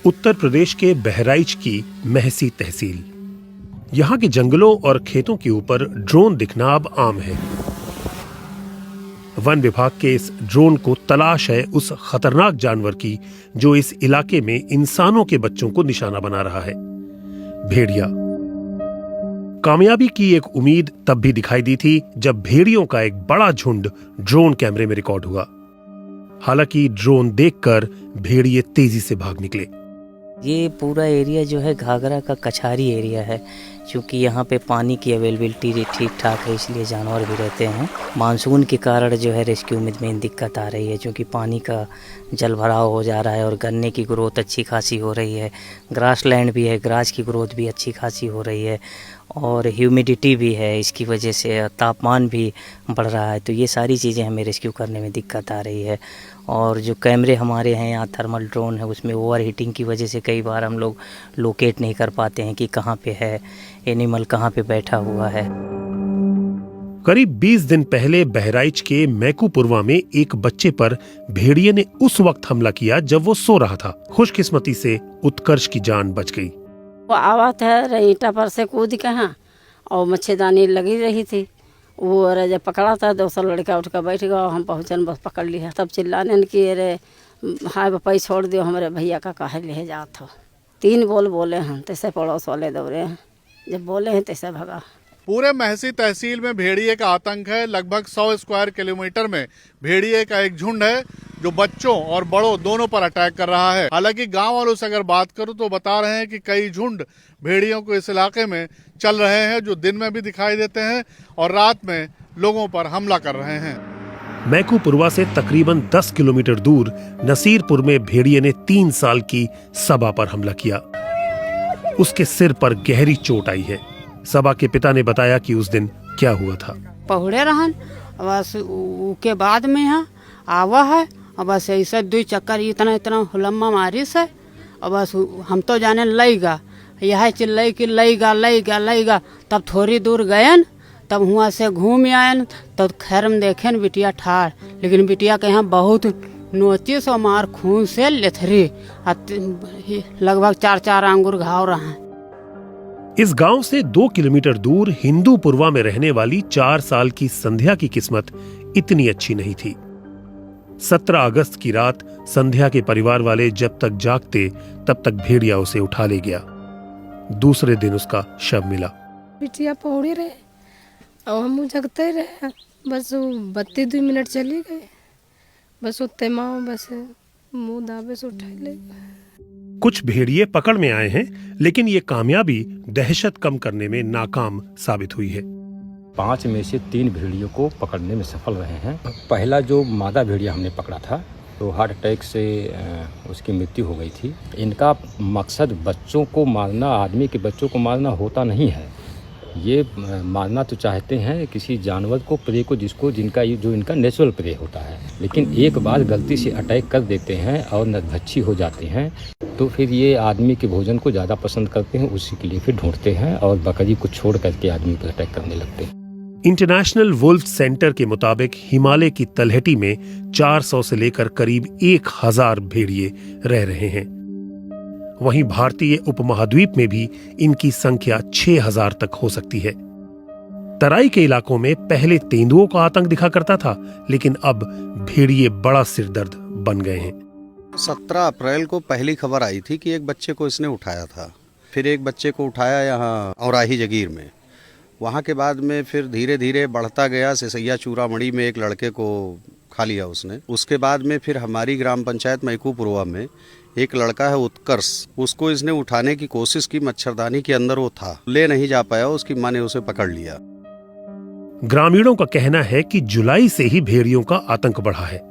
उत्तर प्रदेश के बहराइच की महसी तहसील। यहाँ के जंगलों और खेतों के ऊपर ड्रोन दिखना अब आम है। वन विभाग के इस ड्रोन को तलाश है उस खतरनाक जानवर की जो इस इलाके में इंसानों के बच्चों को निशाना बना रहा है, भेड़िया। कामयाबी की एक उम्मीद तब भी दिखाई दी थी जब भेड़ियों का एक बड़ा झुंड ड्रोन कैमरे में रिकॉर्ड हुआ। हालांकि ड्रोन देखकर भेड़िए तेजी से भाग निकले। ये पूरा एरिया जो है घाघरा का कछारी एरिया है, क्योंकि यहाँ पे पानी की अवेलेबिलिटी ठीक ठाक है, इसलिए जानवर भी रहते हैं। मानसून के कारण जो है रेस्क्यू में मेन दिक्कत आ रही है, क्योंकि पानी का जल भराव हो जा रहा है और गन्ने की ग्रोथ अच्छी खासी हो रही है। ग्रास लैंड भी है, ग्रास की ग्रोथ भी अच्छी खासी हो रही है और ह्यूमिडिटी भी है, इसकी वजह से तापमान भी बढ़ रहा है। तो ये सारी चीज़ें हमें रेस्क्यू करने में दिक्कत आ रही है। और जो कैमरे हमारे हैं यहाँ थर्मल ड्रोन है, उसमें ओवर हीटिंग की वजह से कई बार हम लोग लोकेट नहीं कर पाते हैं कि कहाँ पे है एनिमल, कहाँ पे बैठा हुआ है। करीब 20 दिन पहले बहराइच के मैकूपुरवा में एक बच्चे पर भेड़िए ने उस वक्त हमला किया जब वो सो रहा था। खुशकिस्मती से उत्कर्ष की जान बच गई। वो आवत है ईंटा पर से कूद के यहाँ और मच्छरदानी लगी रही थी। वो जब पकड़ा था दूसरा लड़का उठ कर बैठ गया, हम पहुँचन बस पकड़ लिया। तब चिल्लाने की अरे हाय पापा छोड़ दियो, हमारे भैया का कहे ले जात हो। 3 बोल बोले हैं, तैसे पड़ोस वाले दौड़े हैं, जब बोले हैं तैसे भगा। पूरे महसी तहसील में भेड़िए का आतंक है। लगभग 100 स्क्वायर किलोमीटर में भेड़िए का एक झुंड है जो बच्चों और बड़ों दोनों पर अटैक कर रहा है। हालांकि गांव वालों से अगर बात करूं तो बता रहे हैं कि कई झुंड भेड़ियों को इस इलाके में चल रहे हैं, जो दिन में भी दिखाई देते हैं और रात में लोगों पर हमला कर रहे हैं। मैकूपुरवा से तकरीबन 10 किलोमीटर दूर नसीरपुर में भेड़िए ने 3 साल की सबा पर हमला किया। उसके सिर पर गहरी चोट आई है। सबा के पिता ने बताया कि उस दिन क्या हुआ था। पहुड़े रहन बस के बाद में यहाँ आवा है और बस ऐसे 2 चक्कर इतना लम्बा मारिस है और बस हम तो जाने लईगा, यह चिल्लाई कि लईगा। तब थोड़ी दूर गयन, तब हुआ से घूम आयन, तब खैर में देखें बिटिया ठाड़, लेकिन बिटिया के यहाँ बहुत नोचिस और मार खून से लेथरी, लगभग 4 अंगूर घाव रहा है। इस गांव से 2 किलोमीटर दूर हिंदूपुरवा में रहने वाली 4 साल की संध्या की किस्मत इतनी अच्छी नहीं थी। 17 अगस्त की रात संध्या के परिवार वाले जब तक जागते तब तक भेड़िया उसे उठा ले गया। दूसरे दिन उसका शव मिला। बिटिया पौड़ी रहे और हम जगते रहे, बस 32 मिनट चली गए, बस उतने माँ बस मुंह दाबे से उठा ले गए। कुछ भेड़िए पकड़ में आए हैं, लेकिन ये कामयाबी दहशत कम करने में नाकाम साबित हुई है। 5 में से 3 भेड़ियों को पकड़ने में सफल रहे हैं। पहला जो मादा भेड़िया हमने पकड़ा था तो हार्ट अटैक से उसकी मृत्यु हो गई थी। इनका मकसद बच्चों को मारना, आदमी के बच्चों को मारना होता नहीं है। ये मारना तो चाहते हैं किसी जानवर को, प्रे को, जो इनका नेचुरल प्रे होता है, लेकिन एक बार गलती से अटैक कर देते हैं और नरभक्षी हो जाते हैं तो फिर ये आदमी के भोजन को ज़्यादा पसंद करते हैं, उसी के लिए फिर ढूंढते हैं और बकरी को छोड़ करके आदमी पर अटैक करने लगते हैं। इंटरनेशनल वुल्फ सेंटर के मुताबिक हिमालय की तलहटी में 400 से लेकर करीब 1000 भेड़िए रह रहे हैं। वहीं भारतीय उपमहाद्वीप में भी इनकी संख्या 6000 तक हो सकती है। तराई के इलाकों में पहले तेंदुओं का आतंक दिखा करता था, लेकिन अब भेड़िए बड़ा सिरदर्द बन गए हैं। 17 अप्रैल को पहली खबर आई थी कि एक बच्चे को इसने उठाया था, फिर एक बच्चे को उठाया यहाँ औराही जगीर में। वहाँ के बाद में फिर धीरे धीरे बढ़ता गया। सिसैया चूड़ामणि में एक लड़के को खा लिया उसने। उसके बाद में फिर हमारी ग्राम पंचायत मैकूपुरवा में एक लड़का है उत्कर्ष, उसको इसने उठाने की कोशिश की, मच्छरदानी के अंदर वो था, ले नहीं जा पाया, उसकी माँ ने उसे पकड़ लिया। ग्रामीणों का कहना है कि जुलाई से ही भेड़ियों का आतंक बढ़ा है।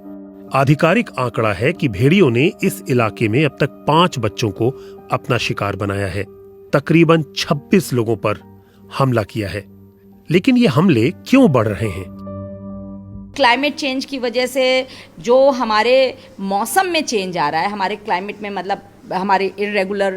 आधिकारिक आंकड़ा है कि भेड़ियों ने इस इलाके में अब तक 5 बच्चों को अपना शिकार बनाया है। तकरीबन 26 लोगों पर हमला किया है। लेकिन ये हमले क्यों बढ़ रहे हैं? क्लाइमेट चेंज की वजह से जो हमारे मौसम में चेंज आ रहा है, हमारे क्लाइमेट में मतलब हमारे इरेगुलर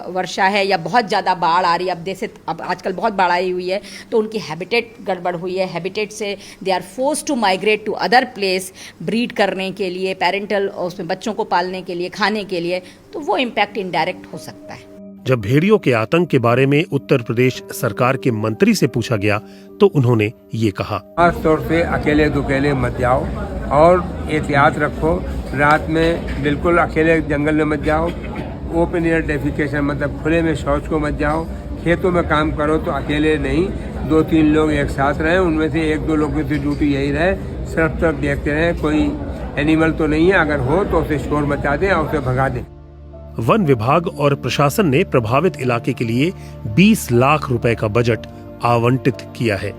वर्षा है या बहुत ज़्यादा बाढ़ आ रही है, अब जैसे अब आजकल बहुत बाढ़ आई हुई है, तो उनकी हैबिटेट गड़बड़ हुई है। हैबिटेट से they are forced to migrate to other place breed करने के लिए, पेरेंटल उसमें बच्चों को पालने के लिए, खाने के लिए, तो वो इम्पैक्ट इनडायरेक्ट हो सकता है। जब भेड़ियों के आतंक के बारे में उत्तर प्रदेश सरकार के मंत्री से पूछा गया तो उन्होंने ये कहा, खास तौर से अकेले दुकेले मत जाओ और एहतियात रखो। रात में बिल्कुल अकेले जंगल में मत जाओ। ओपन एयर डेफिकेशन मतलब खुले में शौच को मत जाओ। खेतों में काम करो तो अकेले नहीं, 2-3 लोग एक साथ रहें, उनमें से 1-2 लोगों की ड्यूटी यही रहे, सिर्फ तरफ देखते रहें कोई एनिमल तो नहीं है, अगर हो तो उसे शोर मचा दें और उसे भगा दें। वन विभाग और प्रशासन ने प्रभावित इलाके के लिए 20 लाख रुपए का बजट आवंटित किया है।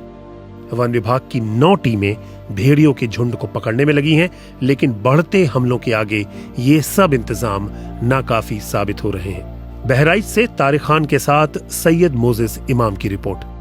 वन विभाग की 9 टीमें भेड़ियों के झुंड को पकड़ने में लगी हैं, लेकिन बढ़ते हमलों के आगे ये सब इंतजाम नाकाफी साबित हो रहे हैं। बहराइच से तारिक खान के साथ सैयद मोजेस इमाम की रिपोर्ट।